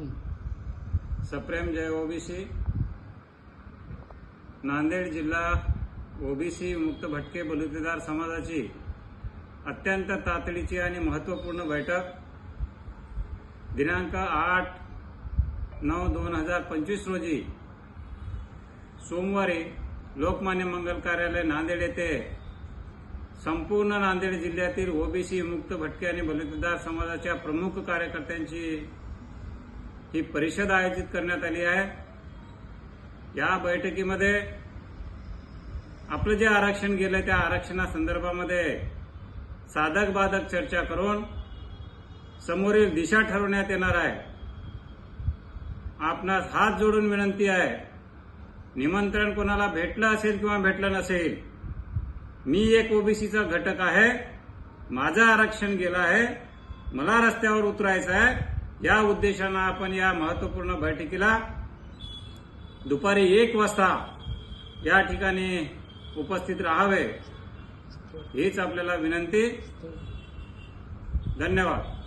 सप्रेम जय ओबीसी। नांदेड जिल्हा ओबीसी मुक्त भटके बलुतेदार समाजाची अत्यंत तातडीची आणि महत्त्वपूर्ण बैठक दिनांक 8/9/2025 रोजी सोमवारी लोकमान्य मंगल कार्यालय नांदेड येथे संपूर्ण नांदेड जिल्ह्यातील ओबीसी मुक्त भटके आणि बलुतेदार समाजाच्या प्रमुख कार्यकर्त्यांची ही परिषद आयोजित करण्यात आली आहे। या बैठकीमध्ये आपलं जे आरक्षण गेलं त्या आरक्षणासंदर्भामध्ये साधक बाधक चर्चा करून समोरील दिशा ठरवण्यात येणार आहे। आपणास हात जोडून विनंती आहे, निमंत्रण कोणाला भेटलं असेल किंवा भेटलं नसेल, मी एक ओबीसीचा घटक आहे, माझं आरक्षण गेलं आहे, मला रस्त्यावर उतरायचं आहे। या उद्देशानं आपण या महत्त्वपूर्ण बैठकीला दुपारी 1 वाजता या ठिकाणी उपस्थित राहावे हीच आपल्याला विनंती। धन्यवाद।